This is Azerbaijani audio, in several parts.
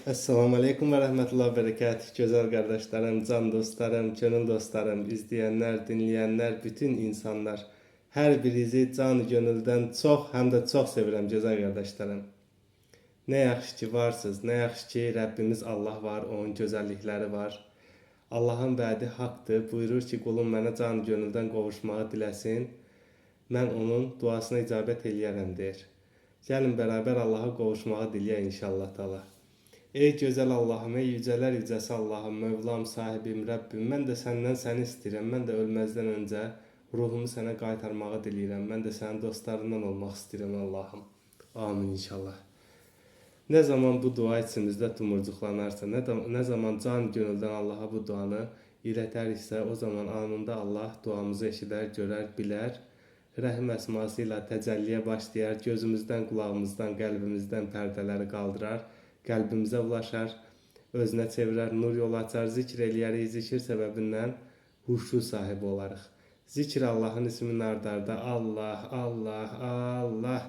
Esselamu Aleyküm ve Rahmetullah ve Berekatuhu. Güzel kardeşlerim, can dostlarım, gönül dostlarım, izleyenler, dinleyenler, bütün insanlar. Her birinizi can gönülden çok hem de çok sevirəm güzel kardeşlerim. Ne yaxşı ki varsınız, ne yaxşı ki Rabbimiz Allah var, onun gözəllikləri var. Allahın vədi haqqdır. Buyurur ki, qulum mənə can gönüldən qovuşmağı diləsin. Mən onun duasına icabət eləyərəm deyir. Gəlin beraber Allah'a qovuşmağı diləyək inşallah Taala. Ey gözəl Allahım, ey yücələr yücəsi Allahım, Mövlam, sahibim, Rəbbim, mən də səndən səni istəyirəm. Mən də ölməzdən öncə ruhumu sənə qaytarmağı diləyirəm. Mən də sənin dostlarından olmaq istəyirəm Allahım. Amin inşallah. Ne zaman bu dua içimizdə tumurcuqlanarsa, ne zaman can gönüldən Allaha bu duanı ilətəriksə, o zaman anında Allah duamızı eşidər, görər, bilər. Rəhm əsması ilə təcəlliyə başlayar, gözümüzdən, qulağımızdan, qəlbimizdən pərdələri qaldırar. Qəlbimizə ulaşar, özünə çevirər, nur yolu açar, zikr eləyərik, zikir səbəbindən huşu sahibi olarıq. Zikr Allahın isminin ardarda Allah, Allah, Allah,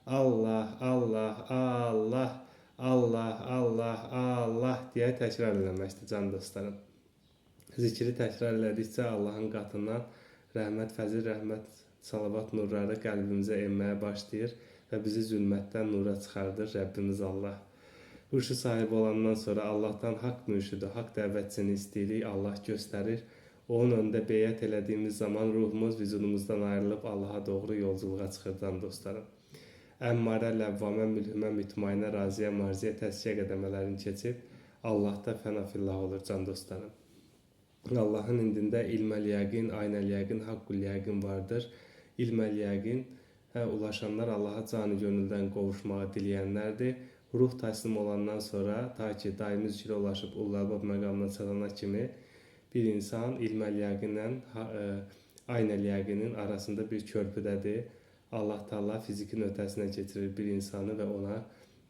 Allah, Allah, Allah, Allah, Allah, Allah deyə təkrar eləməkdir can dostlarım. Zikri təkrar elədikcə Allahın qatından rəhmət, fəzil, rəhmət, salavat nurları qəlbimizə enməyə başlayır və bizi zülmətdən nura çıxardır Rəbbimiz Allah. Huşu sahibi olandan sonra Allah'tan hak mürşidi, hak dəvətçini istəyirik, Allah göstərir. Onun önündə beyət elədiyimiz zaman ruhumuz vücudumuzdan ayrılıb Allah'a doğru yolculuğa çıxırdan dostlarım. Əmmarə, ləvvamə, mülhümə, mütmainə, raziyə, marziyə, təskiyə qədəmələrini keçib Allah'ta fənafillah olur can dostlarım. Allah'ın indində ilməl yəqin, aynəl yəqin, haqqul yəqin vardır. İlməl yəqin ulaşanlar Allah'a canı gönüldən qovuşmağı diləyənlərdir. Ruh təslim olandan sonra ta ki daimi zikrə ulaşıb Ul-Albab məqamına çatana kimi bir insan ilməl yəqinlə aynəl yəqinin arasında bir körpüdədir. Allah Taala fizikin ötəsinə keçirir bir insanı və ona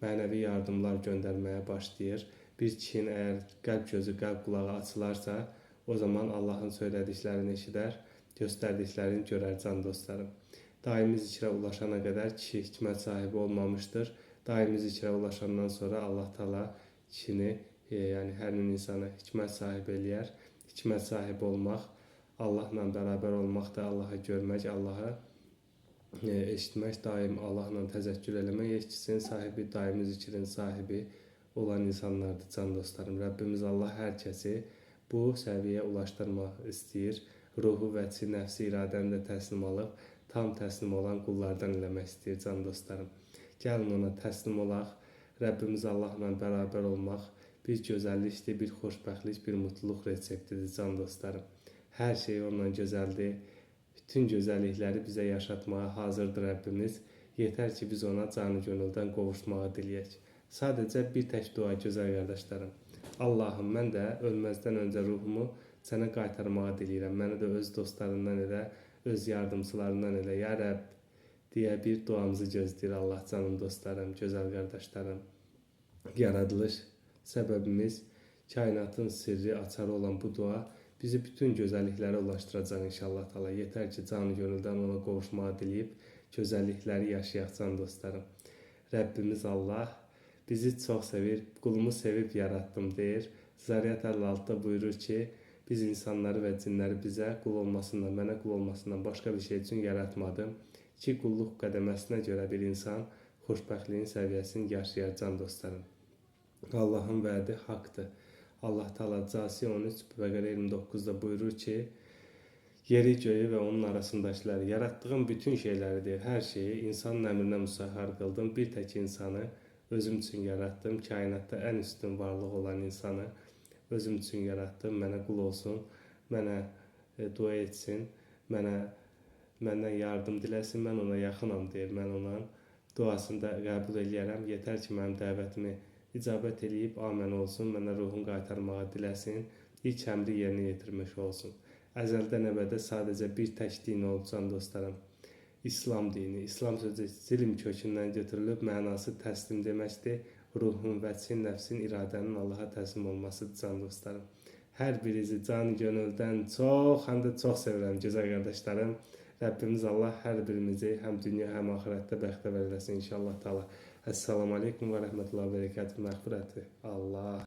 mənəvi yardımlar göndərməyə başlayır. Bir kişinin əgər qəlb gözü, qəlb qulağı açılarsa, o zaman Allahın söylədiklərini eşidər, göstərdiklərini görər can dostlarım. Daimi zikrə ulaşana qədər kişi hikmət sahibi olmamışdır. Daimi zikrə ulaşandan sonra Allah Taala kişini, yəni hər bir insanı hikmət sahibi eləyər. Hikmət sahibi olmaq, Allahla bərabər olmaq da Allahı görmək, Allahı eşitmək, daim Allahla təzəkkür eləmək, eşitsin sahibi, daimi zikrin sahibi olan insanlardır can dostlarım. Rəbbimiz Allah hər kəsi bu səviyyəyə ulaşdırmaq istəyir. Ruhu, vəci, nəfsi, iradəni də təslim alıb, tam təslim olan qullardan eləmək istəyir can dostlarım. Gəlin ona təslim olaq, Rəbbimiz Allahla bərabər olmaq bir gözəllikdir, bir xoşbəxtlik, bir mutluluq reseptidir can dostlarım. Hər şey onunla gözəldir, bütün gözəllikləri bizə yaşatmağa hazırdır Rəbbimiz. Yetər ki biz ona canı gönüldən qovuşmağı diləyək. Sadəcə bir tək dua gözəl qardaşlarım. Allahım, mən də ölməzdən öncə ruhumu sənə qaytarmağı diləyirəm. Məni də öz dostlarından elə, öz yardımçılarından elə, ya Rəbb diye bir duamızı gözləyir Allah canım dostlarım, gözəl qardaşlarım. Yaradılış səbəbimiz, kainatın sirri, açarı olan bu dua bizi bütün gözəlliklərə ulaşdıracaq inşallah Taala. Yetər ki canı gönüldən ona qovuşmağı diləyib gözəllikləri yaşayaq can dostlarım. Rəbbimiz Allah bizi çox sevir, qulumu sevib yarattım deyir. Zariyat 56'da buyurur ki, biz insanları və cinləri bizə qul olmasından, mənə qul olmasından başqa bir şey üçün yaratmadım. Ki qulluq qədəməsinə görə bir insan xoşbəxtliyin səviyyəsini yaşayar can dostlarım. Allahın vədi haqqdır. Allah Taala Casi 13 Bəqərə 29'da buyurur ki, yeri, göyü və onun arasındakiləri, yaratdığım bütün şeyləri deyir, hər şeyi insanın əmrinə müsəxxər qıldım. Bir tək insanı özüm üçün yaratdım. Kainatda ən üstün varlıq olan insanı özüm üçün yaratdım. Mənə qul olsun, mənə dua etsin, məndən yardım diləsin, mən ona yaxınam deyir, mən onun duasını da qəbul eləyərəm. Yetər ki mənim dəvətimi icabət eləyib amən olsun, mənə ruhun qaytarmağı diləsin, ilk əmri yerinə yetirmiş olsun. Əzəldən əbədə sadəcə bir tək din olub can dostlarım. İslam dini, İslam sözü zilm kökündən götürülüb, mənası təslim deməkdir. Ruhun, vəçin, nəfsin, iradənin Allaha təslim olmasıdır can dostlarım. Hər birinizi can gönüldən çox, həm də çox sevirəm gözəl qardaşlarım. Rəbbimiz Allah hər birimizi həm dünya, həm axirətdə bəxtəvər eləsin inşallah Taala. Assalamu aleykum və rəhmətullah və bərəkətuhu. Məğfirəti. Allah.